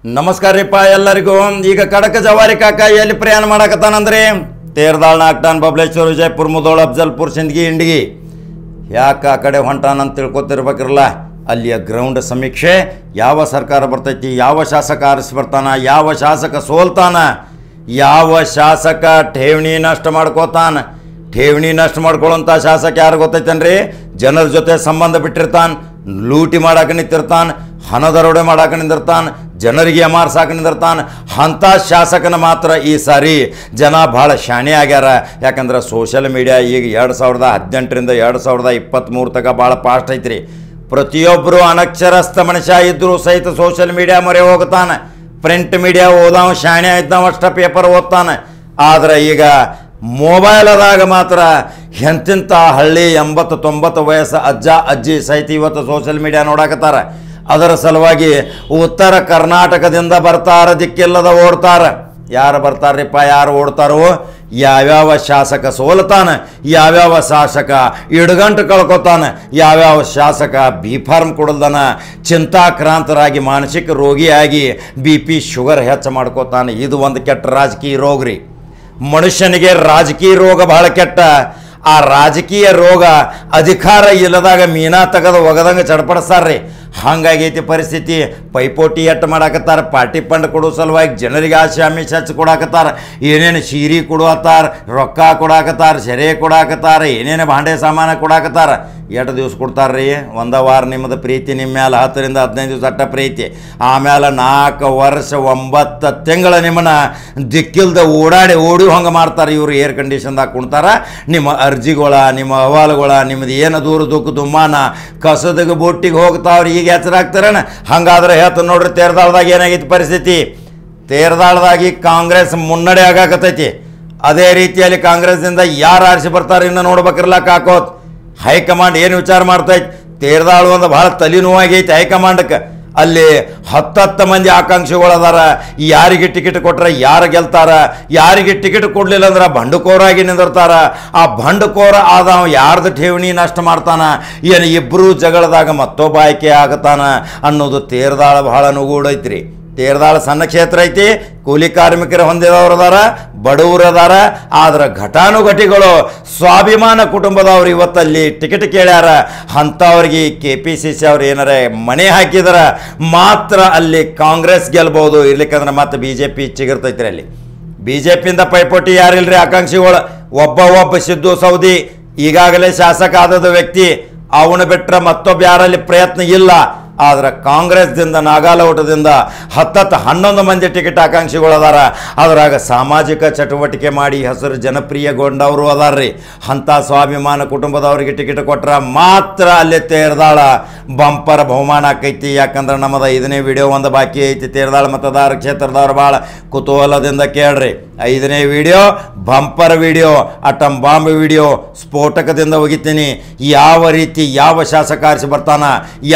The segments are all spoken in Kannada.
ನಮಸ್ಕಾರ ರೀಪ್ಪ ಎಲ್ಲರಿಗೂ. ಈಗ ಕಡಕ ಜವಾರಿ ಕಾಕ ಎಲ್ಲಿ ಪ್ರಯಾಣ ಮಾಡಕತ್ತಾನಂದ್ರಿ ತೇರ್ದಾಳ್ ನಾಗ್ಟಾನ್ ಬಬಲೇಶ್ವರ ವಿಜಯಪುರ ಮುದೋಳ ಅಫ್ಜಲ್ಪುರ್ ಸಿಂದಗಿ ಇಂಡಿಗಿ. ಯಾಕೆ ಆ ಕಡೆ ಹೊಂಟಾನಂತ ತಿಳ್ಕೊತಿರ್ಬೇಕಿರಲ್ಲ. ಅಲ್ಲಿಯ ಗ್ರೌಂಡ್ ಸಮೀಕ್ಷೆ, ಯಾವ ಸರ್ಕಾರ ಬರ್ತೈತಿ, ಯಾವ ಶಾಸಕ ಆರಿಸಿ ಬರ್ತಾನ, ಯಾವ ಶಾಸಕ ಸೋಲ್ತಾನ, ಯಾವ ಶಾಸಕ ಠೇವಣಿ ನಷ್ಟ ಮಾಡ್ಕೋತಾನ. ಠೇವಣಿ ನಷ್ಟ ಮಾಡ್ಕೊಳ್ಳೋಂಥ ಶಾಸಕ ಯಾರು ಗೊತ್ತೈತೇನ್ರಿ? ಜನರ ಜೊತೆ ಸಂಬಂಧ ಬಿಟ್ಟಿರ್ತಾನೆ, ಲೂಟಿ ಮಾಡಾಕ ನಿಂತಿರ್ತಾನೆ, ಹಣ ದರೋಡೆ ಮಾಡಾಕ ನಿಂದಿರ್ತಾನೆ, ಜನರಿಗೆ ಅಮಾರ್ಸಾಕ ನಿಂದಿರ್ತಾನೆ. ಅಂಥ ಶಾಸಕನ ಮಾತ್ರ ಈ ಸಾರಿ ಜನ ಭಾಳ ಶಾಣೆ ಆಗ್ಯಾರ. ಯಾಕಂದ್ರೆ ಸೋಷಿಯಲ್ ಮೀಡಿಯಾ ಈಗ 2018ರಿಂದ 2023 ತನಕ ಭಾಳ ಫಾಸ್ಟ್ ಐತ್ರಿ. ಪ್ರತಿಯೊಬ್ಬರು ಅನಕ್ಷರಸ್ಥ ಮನುಷ್ಯ ಇದ್ದರೂ ಸಹಿತ ಸೋಷಿಯಲ್ ಮೀಡಿಯಾ ಮೊರೆ ಹೋಗ್ತಾನೆ. ಪ್ರಿಂಟ್ ಮೀಡಿಯಾ ಓದಾವ ಶಾಣೆ ಇದ್ದಾವ ಅಷ್ಟ ಪೇಪರ್ ಓದ್ತಾನೆ. ಆದರೆ ಈಗ ಮೊಬೈಲದಾಗ ಮಾತ್ರ ಎಂತಿಂಥ ಹಳ್ಳಿ 80-90 ವಯಸ್ಸು ಅಜ್ಜ ಅಜ್ಜಿ ಸಹಿತ ಇವತ್ತು ಸೋಷಿಯಲ್ ಮೀಡಿಯಾ ನೋಡಾಕತ್ತಾರ. ಅದರ ಸಲುವಾಗಿ ಉತ್ತರ ಕರ್ನಾಟಕದಿಂದ ಬರ್ತಾರ, ದಿಕ್ಕಿಲ್ಲದ ಓಡ್ತಾರ. ಯಾರು ಬರ್ತಾರ್ರಿಪ್ಪ, ಯಾರು ಓಡ್ತಾರೋ? ಯಾವ್ಯಾವ ಶಾಸಕ ಸೋಲ್ತಾನೆ, ಯಾವ್ಯಾವ ಶಾಸಕ ಇಡ್ಗಂಟು ಕಳ್ಕೊತಾನೆ, ಯಾವ್ಯಾವ ಶಾಸಕ ಬಿ ಫಾರ್ಮ್ ಕೊಡಲ್ದನ ಚಿಂತಾಕ್ರಾಂತರಾಗಿ ಮಾನಸಿಕ ರೋಗಿಯಾಗಿ BP ಶುಗರ್ ಹೆಚ್ಚು ಮಾಡ್ಕೋತಾನೆ. ಇದು ಒಂದು ಕೆಟ್ಟ ರಾಜಕೀಯ ರೋಗ ರೀ. ಮನುಷ್ಯನಿಗೆ ರಾಜಕೀಯ ರೋಗ ಬಹಳ ಕೆಟ್ಟ. ಆ ರಾಜಕೀಯ ರೋಗ ಅಧಿಕಾರ ಇಲ್ಲದಾಗ ಮೀನಾ ತೆಗೆದು ಒಗದಂಗೆ ಚಡ್ಪಡಿಸ್ತಾರ್ರಿ. ಹಂಗಾಗೈತಿ ಪರಿಸ್ಥಿತಿ. ಪೈಪೋಟಿ ಎಟ್ಟು ಮಾಡಾಕತ್ತಾರ. ಪಾರ್ಟಿ ಫಂಡ್ ಕೊಡೋ ಸಲುವಾಗಿ ಜನರಿಗೆ ಆಸೆ ಆಮಿಷ ಹಚ್ಚಿ ಕೊಡಾಕತ್ತಾರ. ಏನೇನು ಸೀರೆ ಕೊಡಾತ್ತಾರ, ರೊಕ್ಕ ಕೊಡಾಕತ್ತಾರ, ಸೆರೆ ಕೊಡಾಕತ್ತಾರ, ಏನೇನು ಭಾಂಡೆ ಸಾಮಾನು ಕೊಡಾಕತ್ತಾರ. ಎಷ್ಟು ದಿವ್ಸ ಕೊಡ್ತಾರ್ರಿ? ಒಂದು ವಾರ ನಿಮ್ಮದು ಪ್ರೀತಿ ನಿಮ್ಮ ಮೇಲೆ 10ರಿಂದ 15 ದಿವಸ ಅಟ್ಟ ಪ್ರೀತಿ. ಆಮೇಲೆ 4 ವರ್ಷ 9 ತಿಂಗಳು ನಿಮ್ಮನ್ನ ದಿಕ್ಕಿಲ್ದ ಓಡಿ ಹಂಗೆ ಮಾಡ್ತಾರೆ. ಇವರು ಏರ್ ಕಂಡೀಷನ್ದಾಗ ಕುಣ್ತಾರ. ನಿಮ್ಮ ಅರ್ಜಿಗಳ, ನಿಮ್ಮ ಅಹವಾಲುಗಳ, ನಿಮ್ಮದು ಏನು ದೂರ ದುಃಖ ದುಮ್ಮಾನ ಕಸದಾಗ ಬೊಟ್ಟಿಗೆ ಹೋಗ್ತಾವ್ರಿ. ಈಗ ಎಚ್ಚರಾಗ್ತಾರೇನ? ಹಂಗಾದ್ರೆ ಹೇಳ್ತ ನೋಡ್ರಿ, ತೇರ್ದಾಳದಾಗ ಏನಾಗೈತಿ ಪರಿಸ್ಥಿತಿ. ತೇರ್ದಾಳದಾಗಿ ಕಾಂಗ್ರೆಸ್ ಮುನ್ನಡೆ ಆಗಾಕತ್ತೈತಿ. ಅದೇ ರೀತಿಯಲ್ಲಿ ಕಾಂಗ್ರೆಸ್ನಿಂದ ಯಾರು ಆರಿಸಿ ಬರ್ತಾರೆ ಇನ್ನು ನೋಡ್ಬೇಕಿರಲ್ಲ ಕಾಕೋತ್. ಹೈಕಮಾಂಡ್ ಏನು ವಿಚಾರ ಮಾಡ್ತೈತಿ? ತೇರ್ದಾಳು ಒಂದು ಭಾಳ ತಲೆನೋವಾಗೈತಿ ಹೈಕಮಾಂಡಕ್ಕೆ. ಅಲ್ಲಿ 10 ಮಂದಿ ಆಕಾಂಕ್ಷಿಗಳು ಅದಾರ. ಯಾರಿಗೆ ಟಿಕೆಟ್ ಕೊಟ್ರೆ ಯಾರು ಗೆಲ್ತಾರ, ಯಾರಿಗೆ ಟಿಕೆಟ್ ಕೊಡಲಿಲ್ಲ ಅಂದ್ರೆ ಬಂಡುಕೋರಾಗಿ ನಿಂದಿರ್ತಾರ. ಆ ಬಂಡುಕೋರ ಆದವ ಯಾರ್ದು ಠೇವಣಿ ನಷ್ಟ ಮಾಡ್ತಾನ, ಏನು ಇಬ್ಬರು ಜಗಳದಾಗ ಮತ್ತೊಬ್ಬ ಆಯ್ಕೆ ಆಗತಾನ ಅನ್ನೋದು ತೇರ್ದಾಳ ಭಾಳ ನುಗೂಡೈತ್ರಿ. ತೇರ್ದಾಳ ಸಣ್ಣ ಕ್ಷೇತ್ರ ಐತಿ. ಕೂಲಿ ಕಾರ್ಮಿಕರು ಹೊಂದಿದವ್ರು ಅದಾರ, ಬಡವರು ಅದಾರ. ಆದ್ರೆ ಘಟಾನುಘಟಿಗಳು ಸ್ವಾಭಿಮಾನ ಕುಟುಂಬದವ್ರು ಇವತ್ತಲ್ಲಿ ಟಿಕೆಟ್ ಕೇಳ್ಯಾರ. ಅಂಥವ್ರಿಗೆ KPCC ಅವ್ರು ಏನಾರ ಮನೆ ಹಾಕಿದ್ರೆ ಮಾತ್ರ ಅಲ್ಲಿ ಕಾಂಗ್ರೆಸ್ ಗೆಲ್ಬೋದು. ಇರ್ಲಿಕ್ಕಂದ್ರೆ ಮತ್ತೆ BJP ಚಿಗಿರ್ತೈತ್ರಿ. ಅಲ್ಲಿ BJPಯಿಂದ ಪೈಪೋಟಿ ಯಾರಿಲ್ರಿ ಆಕಾಂಕ್ಷಿಗಳು. ಒಬ್ಬ ಸಿದ್ದು ಸೌದಿ ಈಗಾಗಲೇ ಶಾಸಕ ಆದದ ವ್ಯಕ್ತಿ. ಅವನು ಬಿಟ್ಟರೆ ಮತ್ತೊಬ್ಬ ಯಾರಲ್ಲಿ ಪ್ರಯತ್ನ ಇಲ್ಲ. ಆದ್ರೆ ಕಾಂಗ್ರೆಸ್ದಿಂದ ನಾಗಾಲೋಟದಿಂದ 10-11 ಮಂದಿ ಟಿಕೆಟ್ ಆಕಾಂಕ್ಷಿಗಳು ಅದಾರ. ಅದ್ರಾಗ ಸಾಮಾಜಿಕ ಚಟುವಟಿಕೆ ಮಾಡಿ ಹೆಸರು ಜನಪ್ರಿಯಗೊಂಡವರು ಅದಾರ್ರಿ. ಅಂಥ ಸ್ವಾಭಿಮಾನ ಕುಟುಂಬದವ್ರಿಗೆ ಟಿಕೆಟ್ ಕೊಟ್ರ ಮಾತ್ರ ಅಲ್ಲಿ ತೇರ್ದಾಳ ಬಂಪರ್ ಬಹುಮಾನ ಆಕೈತಿ. ಯಾಕಂದ್ರೆ ನಮ್ಮದು 5ನೇ ವಿಡಿಯೋ ಒಂದು ಬಾಕಿ ಐತಿ. ತೇರ್ದಾಳ ಮತದಾರ ಕ್ಷೇತ್ರದವ್ರು ಭಾಳ ಕುತೂಹಲದಿಂದ ಕೇಳ್ರಿ. 5ನೇ video bumper video, atom bomb video, ಸ್ಫೋಟಕದಿಂದ ಒಗಿತೀನಿ. ಯಾವ ರೀತಿ ಯಾವ ಶಾಸಕ ಆರಿಸಿ ಬರ್ತಾನ,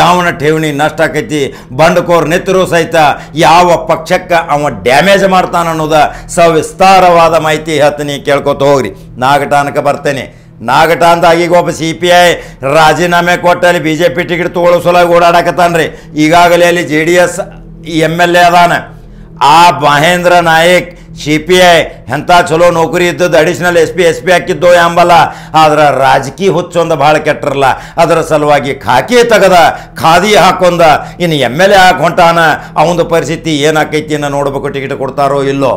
ಯಾವನ ಠೇವಣಿ ನಷ್ಟ ಆಕೈತಿ, ಬಂಡುಕೋರ್ ನಿತ್ತರೂ ಸಹಿತ ಯಾವ ಪಕ್ಷಕ್ಕೆ ಅವ ಡ್ಯಾಮೇಜ್ ಮಾಡ್ತಾನ ಅನ್ನೋದ ಸವಿಸ್ತಾರವಾದ ಮಾಹಿತಿ ಹೇಳ್ತೀನಿ, ಕೇಳ್ಕೊತ ಹೋಗ್ರಿ. ನಾಗಟಾನಕ್ಕೆ ಬರ್ತೇನೆ. ನಾಗಟಾನದಾಗ ಈಗ ಒಬ್ಬ CPI ರಾಜೀನಾಮೆ ಕೊಟ್ಟಲ್ಲಿ BJP ಟಿಕೆಟ್ ತೊಗೊಳ್ಳೋ ಸಲುವಾಗಿ ಓಡಾಡಕತ್ತಾನ್ರಿ. ಈಗಾಗಲೇ ಅಲ್ಲಿ JDS MLA ಅದಾನ. ಆ ಮಹೇಂದ್ರ ನಾಯಕ್ CPI ಎಂಥ ಚಲೋ ನೌಕರಿ ಇದ್ದದ್ದು ಅಡಿಷನಲ್ SP ಹಾಕಿದ್ದು ಎಂಬಲ್ಲ. ಆದ್ರೆ ರಾಜಕೀಯ ಹುಚ್ಚೊಂದು ಭಾಳ ಕೆಟ್ಟಿರಲ್ಲ. ಅದರ ಸಲುವಾಗಿ ಖಾಕಿ ತೆಗದ ಖಾದಿ ಹಾಕೊಂಡ ಇನ್ನು MLA ಹಾಕೊಂಟಾನ. ಅವನದು ಪರಿಸ್ಥಿತಿ ಏನಾಕೈತಿ ಅನ್ನೋ ನೋಡ್ಬೇಕು, ಟಿಕೆಟ್ ಕೊಡ್ತಾರೋ ಇಲ್ಲೋ.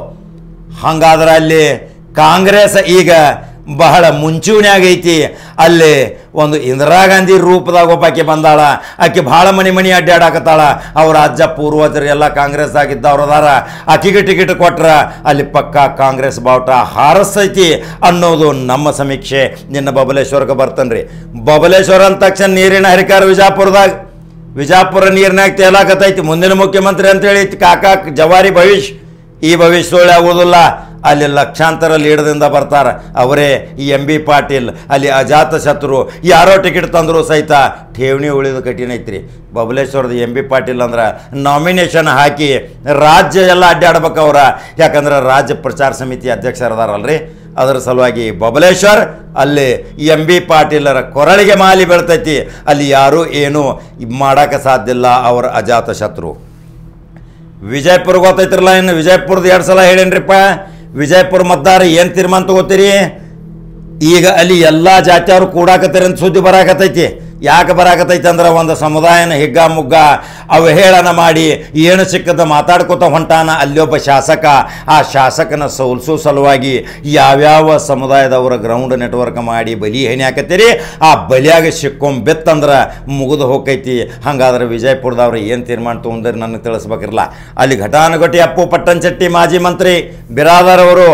ಹಂಗಾದ್ರೆ ಅಲ್ಲಿ ಕಾಂಗ್ರೆಸ್ ಈಗ ಬಹಳ ಮುಂಚೂಣಿಯಾಗೈತಿ. ಅಲ್ಲಿ ಒಂದು ಇಂದಿರಾ ಗಾಂಧಿ ರೂಪದಾಗ ಒಬ್ಬಾಕೆ ಬಂದಾಳ. ಆಕೆ ಭಾಳ ಮನೆ ಅಡ್ಡಾಡಕತ್ತಾಳ. ಅವ್ರ ಅಜ್ಜ ಪೂರ್ವಜರು ಎಲ್ಲ ಕಾಂಗ್ರೆಸ್ ಆಗಿದ್ದವ್ರು ಅದಾರ. ಆಕೆಗೆ ಟಿಕೆಟ್ ಕೊಟ್ರ ಅಲ್ಲಿ ಪಕ್ಕ ಕಾಂಗ್ರೆಸ್ ಬಾವುಟ ಹಾರಸೈತಿ ಅನ್ನೋದು ನಮ್ಮ ಸಮೀಕ್ಷೆ. ನಿನ್ನ ಬಬಲೇಶ್ವರಕ್ಕೆ ಬರ್ತನ್ರಿ. ಬಬಲೇಶ್ವರ ಅಂದ ತಕ್ಷಣ ನೀರಿನ ಹರಿಕಾರ ವಿಜಾಪುರ ನೀರಿನಾಗ ತೇಲಾಕತ್ತೈತಿ. ಮುಂದಿನ ಮುಖ್ಯಮಂತ್ರಿ ಅಂತೇಳಿ ಕಾಕಾ ಜವಾರಿ ಭವಿಷ್ಯ. ಈ ಭವಿಷ್ಯ ಸುಳ್ಳು ಆಗೋದಿಲ್ಲ. ಅಲ್ಲಿ ಲಕ್ಷಾಂತರ ಲೀಡದಿಂದ ಬರ್ತಾರೆ. ಅವರೇ ಈ MB ಪಾಟೀಲ್. ಅಲ್ಲಿ ಅಜಾತ ಶತ್ರು. ಯಾರೋ ಟಿಕೆಟ್ ತಂದರೂ ಸಹಿತ ಠೇವಣಿ ಉಳಿದು ಕಠಿಣ ಐತ್ರಿ. ಬಬಲೇಶ್ವರದ MB ಪಾಟೀಲ್ ಅಂದ್ರೆ ನಾಮಿನೇಷನ್ ಹಾಕಿ ರಾಜ್ಯ ಎಲ್ಲ ಅಡ್ಡಾಡ್ಬೇಕು ಅವ್ರ. ಯಾಕಂದ್ರೆ ರಾಜ್ಯ ಪ್ರಚಾರ ಸಮಿತಿ ಅಧ್ಯಕ್ಷರದಾರಲ್ರಿ. ಅದರ ಸಲುವಾಗಿ ಬಬಲೇಶ್ವರ್ ಅಲ್ಲಿ MB ಪಾಟೀಲರ ಕೊರಳಿಗೆ ಮಾಲಿ ಬೀಳ್ತೈತಿ. ಅಲ್ಲಿ ಯಾರೂ ಏನೂ ಮಾಡೋಕ್ಕೆ ಸಾಧ್ಯ ಇಲ್ಲ. ಅವರ ಅಜಾತ ಶತ್ರು. ವಿಜಯಪುರ ಗೊತ್ತೈತ್ರಲ್ಲ, ಇನ್ನು ವಿಜಯಪುರದ 2 ಸಲ ಹೇಳೇನ್ರಿಪ್ಪ. ವಿಜಯಪುರ ಮತದಾರ ಏನು ತೀರ್ಮಾನ ತಗೋತೀರಿ? ಈಗ ಅಲ್ಲಿ ಎಲ್ಲ ಜಾತಿಯವರು ಕೂಡಾಕತ್ತೀರಿ ಅಂತ ಸುದ್ದಿ ಬರಾಕತ್ತೈತಿ. ಯಾಕೆ ಬರಾಕತ್ತೈತಿ ಅಂದ್ರೆ ಒಂದು ಸಮುದಾಯನ ಹಿಗ್ಗ ಮುಗ್ಗ ಅವಹೇಳನ ಮಾಡಿ ಏನು ಸಿಕ್ಕದ ಮಾತಾಡ್ಕೋತ ಹೊಂಟಾನ ಅಲ್ಲೊಬ್ಬ ಶಾಸಕ. ಆ ಶಾಸಕನ ಸೋಲ್ಸೋ ಸಲುವಾಗಿ ಯಾವ್ಯಾವ ಸಮುದಾಯದವರ ಗ್ರೌಂಡ್ ನೆಟ್ವರ್ಕ್ ಮಾಡಿ ಬಲಿ ಹೆಣಿ ಹಾಕತ್ತೀರಿ. ಆ ಬಲಿಯಾಗ ಸಿಕ್ಕೊಂಬೆತ್ತಂದ್ರೆ ಮುಗಿದು ಹೋಗೈತಿ. ಹಾಗಾದ್ರೆ ವಿಜಯಪುರದವ್ರು ಏನು ತೀರ್ಮಾನ ತೊಗೊಂಡ್ರಿ ನನಗೆ ತಿಳಿಸ್ಬೇಕಿರಲ್ಲ. ಅಲ್ಲಿ ಘಟಾನುಘಟಿ ಅಪ್ಪು ಪಟ್ಟಣಚೆಟ್ಟಿ ಮಾಜಿ ಮಂತ್ರಿ ಬಿರಾದರ್ ಅವರು,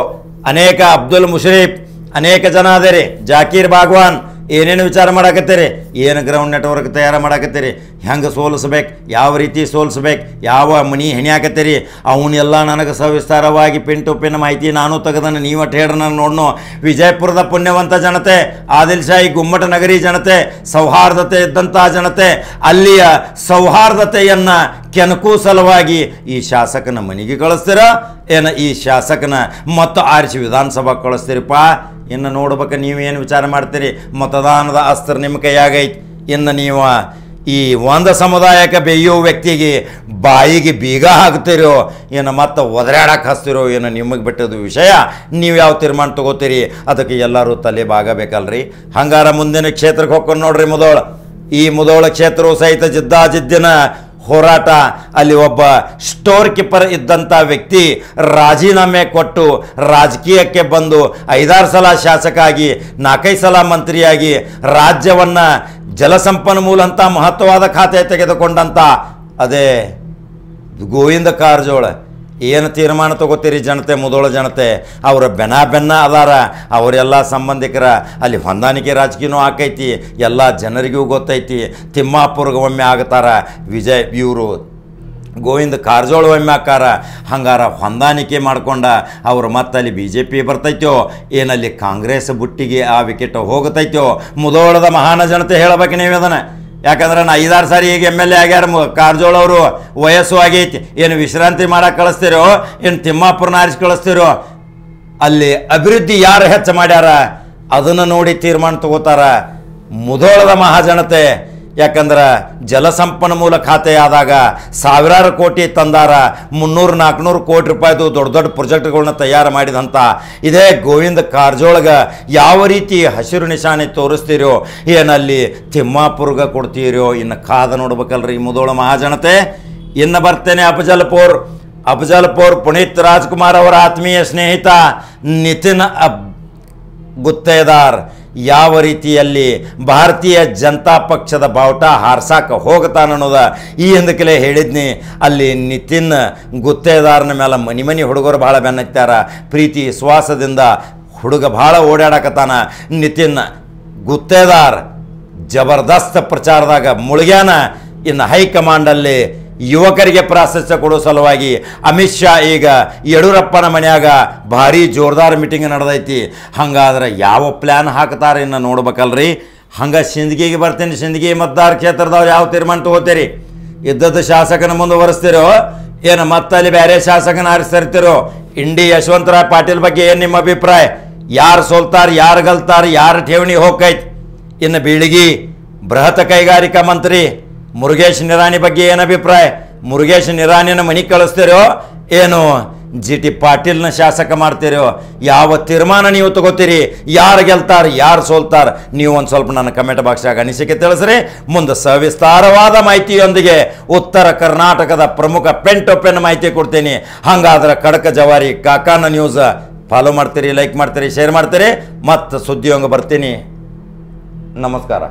ಅನೇಕ ಅಬ್ದುಲ್ ಮುಷರೀಫ್, ಅನೇಕ ಜನ ಅದೇರಿ, ಜಾಕೀರ್ ಬಾಗ್ವಾನ್, ಏನೇನು ವಿಚಾರ ಮಾಡಾಕತ್ತೀರಿ? ಏನು ಗ್ರೌಂಡ್ ನೆಟ್ವರ್ಕ್ ತಯಾರು ಮಾಡಾಕತ್ತೀರಿ? ಹೆಂಗೆ ಸೋಲಿಸ್ಬೇಕು, ಯಾವ ರೀತಿ ಸೋಲಿಸ್ಬೇಕು, ಯಾವ ಮನಿ ಹೆಣಿಯಾಕತ್ತೀರಿ ಅವನ್ನೆಲ್ಲ ನನಗೆ ಸವಿಸ್ತಾರವಾಗಿ ಪಿನ್ ಟು ಪಿನ್ ಮಾಹಿತಿ ನಾನು ತೆಗೆದನ್ನು. ನೀವು ಹೇಳ್ರಿ ನಾನು ನೋಡ್ನು. ವಿಜಯಪುರದ ಪುಣ್ಯವಂತ ಜನತೆ, ಆದಿಲ್ ಶಾಹಿ ಗುಮ್ಮಟ ನಗರಿ ಜನತೆ, ಸೌಹಾರ್ದತೆ ಇದ್ದಂಥ ಜನತೆ, ಅಲ್ಲಿಯ ಸೌಹಾರ್ದತೆಯನ್ನು ಕೆಣಕು ಸಲುವಾಗಿ ಈ ಶಾಸಕನ ಮನೆಗೆ ಕಳಿಸ್ತೀರ ಏನು ಈ ಶಾಸಕನ ಮತ್ತು ಆರಿಸಿ ವಿಧಾನಸಭಾ ಕಳಿಸ್ತೀರಿಪ್ಪ? ಇನ್ನು ನೋಡ್ಬೇಕು ನೀವೇನು ವಿಚಾರ ಮಾಡ್ತೀರಿ? ಮತದಾನದ ಅಸ್ತ್ರ ನಿಮ್ಮ ಕೈಯಾಗೈತಿ. ಇನ್ನು ನೀವು ಈ ಒಂದು ಸಮುದಾಯಕ್ಕೆ ಬೇಯೋ ವ್ಯಕ್ತಿಗೆ ಬಾಯಿಗೆ ಬೀಗ ಹಾಕ್ತಿರೋ ಏನು ಮತ್ತೆ ಒದರಾಡಕ್ಕೆ ಹಚ್ತಿರೋ ಏನು ನಿಮಗೆ ಬಿಟ್ಟದ್ದು ವಿಷಯ. ನೀವು ಯಾವ ತೀರ್ಮಾನ ತಗೋತೀರಿ ಅದಕ್ಕೆ ಎಲ್ಲರೂ ತಲೆ ಬಾಗಬೇಕಲ್ರಿ. ಹಂಗಾರ ಮುಂದಿನ ಕ್ಷೇತ್ರಕ್ಕೆ ಹೋಗ್ಕೊಂಡು ನೋಡ್ರಿ ಮುಧೋಳ. ಈ ಮುಧೋಳ ಕ್ಷೇತ್ರವು ಸಹಿತ ಜಿದ್ದಾಜಿದ್ದಿನ ಹೋರಾಟ. ಅಲ್ಲಿ ಒಬ್ಬ ಸ್ಟೋರ್ ಕೀಪರ್ ಇದ್ದಂಥ ವ್ಯಕ್ತಿ ರಾಜೀನಾಮೆ ಕೊಟ್ಟು ರಾಜಕೀಯಕ್ಕೆ ಬಂದು 5-6 ಸಲ ಶಾಸಕ ಆಗಿ 4-5 ಸಲ ಮಂತ್ರಿಯಾಗಿ ರಾಜ್ಯವನ್ನು ಜಲಸಂಪನ್ಮೂಲ ಅಂತ ಮಹತ್ವವಾದ ಖಾತೆ ತೆಗೆದುಕೊಂಡಂಥ ಅದೇ ಗೋವಿಂದ ಕಾರಜೋಳ. ಏನು ತೀರ್ಮಾನ ತಗೋತೀರಿ ಜನತೆ? ಮುಧೋಳ ಜನತೆ ಅವರ ಬೆನ್ನ ಅದಾರ. ಅವರೆಲ್ಲ ಸಂಬಂಧಿಕರ ಅಲ್ಲಿ ಹೊಂದಾಣಿಕೆ ರಾಜಕೀಯನೂ ಆಕೈತಿ, ಎಲ್ಲ ಜನರಿಗೂ ಗೊತ್ತೈತಿ. ತಿಮ್ಮಾಪುರ್ಗೆ ಒಮ್ಮೆ ಆಗ್ತಾರ ಇವರು ಗೋವಿಂದ ಕಾರಜೋಳ ಒಮ್ಮೆ ಆಕಾರ. ಹಂಗಾರ ಹೊಂದಾಣಿಕೆ ಮಾಡ್ಕೊಂಡ ಅವರು ಮತ್ತೆ ಅಲ್ಲಿ BJP ಬರ್ತೈತೋ ಏನಲ್ಲಿ ಕಾಂಗ್ರೆಸ್ ಬುಟ್ಟಿಗೆ ಆ ವಿಕೆಟ್ ಹೋಗತೈತೋ? ಮುಧೋಳದ ಮಹಾನ ಜನತೆ ಹೇಳಬೇಕು ನೀವು ಅದನ್ನು. ಯಾಕಂದ್ರೆ ನಾ 5-6 ಸಾರಿ ಈಗ MLA ಆಗ್ಯಾರ ಕಾರಜೋಳ ಅವರು. ವಯಸ್ಸು ಆಗೈತಿ. ಏನು ವಿಶ್ರಾಂತಿ ಮಾಡಕ್ಕೆ ಕಳಿಸ್ತಿರೋ ಏನು ತಿಮ್ಮಾಪುರನ ಆರಿಸಿ ಕಳಿಸ್ತಿರೋ? ಅಲ್ಲಿ ಅಭಿವೃದ್ಧಿ ಯಾರು ಹೆಚ್ಚು ಮಾಡ್ಯಾರ ಅದನ್ನು ನೋಡಿ ತೀರ್ಮಾನ ತಗೋತಾರ ಮುಧೋಳದ ಮಹಾಜನತೆ. ಯಾಕಂದ್ರೆ ಜಲಸಂಪನ್ಮೂಲ ಖಾತೆ ಆದಾಗ ಸಾವಿರಾರು ಕೋಟಿ ತಂದಾರ. 300-400 ಕೋಟಿ ರೂಪಾಯಿದು ದೊಡ್ಡ ದೊಡ್ಡ ಪ್ರಾಜೆಕ್ಟ್ಗಳನ್ನ ತಯಾರು ಮಾಡಿದಂಥ ಇದೇ ಗೋವಿಂದ ಕಾರಜೋಳಗೆ ಯಾವ ರೀತಿ ಹಸಿರು ನಿಶಾನೆ ತೋರಿಸ್ತೀರೋ ಏನಲ್ಲಿ ತಿಮ್ಮಾಪುರ್ಗೆ ಕೊಡ್ತೀರೋ ಇನ್ನು ಕಾದ ನೋಡ್ಬೇಕಲ್ರಿ ಮುಧೋಳ ಮಹಾಜನತೆ. ಇನ್ನು ಬರ್ತೇನೆ ಅಫಜಲ್ಪುರ್ ಪುನೀತ್ ರಾಜ್ಕುಮಾರ್ ಅವರ ಆತ್ಮೀಯ ಸ್ನೇಹಿತ ನಿತಿನ್ ಗುತ್ತೇದಾರ್ ಯಾವ ರೀತಿಯಲ್ಲಿ ಭಾರತೀಯ ಜನತಾ ಪಕ್ಷದ ಬಾವುಟ ಹಾರ್ಸಾಕ ಹೋಗ್ತಾನನ್ನೋದ ಈ ಹಿಂದಕ್ಕೆ ಹೇಳಿದ್ನಿ. ಅಲ್ಲಿ ನಿತಿನ್ ಗುತ್ತೇದಾರನ ಮೇಲೆ ಮನಿ ಹುಡುಗರು ಭಾಳ ಬೆನ್ನತ್ತಾರ. ಪ್ರೀತಿ ವಿಶ್ವಾಸದಿಂದ ಹುಡುಗ ಭಾಳ ಓಡಾಡಕತ್ತಾನ. ನಿತಿನ್ ಗುತ್ತೇದಾರ್ ಜಬರ್ದಸ್ತ್ ಪ್ರಚಾರದಾಗ ಮುಳುಗ್ಯಾನ. ಇನ್ನು ಹೈಕಮಾಂಡಲ್ಲಿ ಯುವಕರಿಗೆ ಪ್ರಾಶಸ್ತ್ಯ ಕೊಡೋ ಸಲುವಾಗಿ ಅಮಿತ್ ಶಾ ಈಗ ಯಡಿಯೂರಪ್ಪನ ಮನ್ಯಾಗ ಭಾರಿ ಜೋರ್ದಾರ್ ಮೀಟಿಂಗ್ ನಡೆದೈತಿ. ಹಂಗಾದ್ರೆ ಯಾವ ಪ್ಲ್ಯಾನ್ ಹಾಕ್ತಾರೆ ಇನ್ನು ನೋಡ್ಬೇಕಲ್ರಿ. ಹಂಗೆ ಸಿಂದಗಿಗೆ ಬರ್ತೀನಿ. ಸಿಂದಗಿ ಮತದಾರ ಕ್ಷೇತ್ರದವ್ರು ಯಾವ ತೀರ್ಮಾನ ತಗೋತೀರಿ? ಇದ್ದದ್ದು ಶಾಸಕನ ಮುಂದುವರಿಸ್ತಿರೋ ಏನು ಮತ್ತೆ ಅಲ್ಲಿ ಬೇರೆ ಶಾಸಕನ ಆರಿಸ್ತಾ ಇರ್ತಿರೋ? ಇಂಡಿ ಯಶವಂತರಾವ್ ಪಾಟೀಲ್ ಬಗ್ಗೆ ಏನು ನಿಮ್ಮ ಅಭಿಪ್ರಾಯ? ಯಾರು ಸೋಲ್ತಾರೆ, ಯಾರು ಗೆಲ್ತಾರೆ, ಯಾರು ಠೇವಣಿ ಹೋಗೈತಿ? ಇನ್ನು ಬೀಳಿಗಿ ಬೃಹತ್ ಕೈಗಾರಿಕಾ ಮಂತ್ರಿ ಮುರುಗೇಶ್ ನಿರಾಣಿ ಬಗ್ಗೆ ಏನು ಅಭಿಪ್ರಾಯ? ಮುರುಗೇಶ್ ನಿರಾಣಿನ ಮನೆ ಕಳಿಸ್ತಿರೋ ಏನು GT ಪಾಟೀಲ್ನ ಶಾಸಕ ಮಾಡ್ತೀರೋ? ಯಾವ ತೀರ್ಮಾನ ನೀವು ತಗೋತೀರಿ? ಯಾರು ಗೆಲ್ತಾರೆ, ಯಾರು ಸೋಲ್ತಾರೆ? ನೀವು ಒಂದು ಸ್ವಲ್ಪ ನನ್ನ ಕಮೆಂಟ್ ಬಾಕ್ಸ್ನಾಗ ಅನಿಸಿಕೆ ತಿಳಿಸ್ರಿ. ಮುಂದೆ ಸವಿಸ್ತಾರವಾದ ಮಾಹಿತಿಯೊಂದಿಗೆ ಉತ್ತರ ಕರ್ನಾಟಕದ ಪ್ರಮುಖ ಪೆನ್ ಟು ಪೆನ್ ಮಾಹಿತಿ ಕೊಡ್ತೀನಿ. ಹಾಗಾದ್ರೆ ಖಡಕ ಜವಾರಿ ಕಾಕಾನ ನ್ಯೂಸ್ ಫಾಲೋ ಮಾಡ್ತೀರಿ, ಲೈಕ್ ಮಾಡ್ತೀರಿ, ಶೇರ್ ಮಾಡ್ತೀರಿ. ಮತ್ತು ಸುದ್ದಿಯೊಂಗೆ ಬರ್ತೀನಿ. ನಮಸ್ಕಾರ.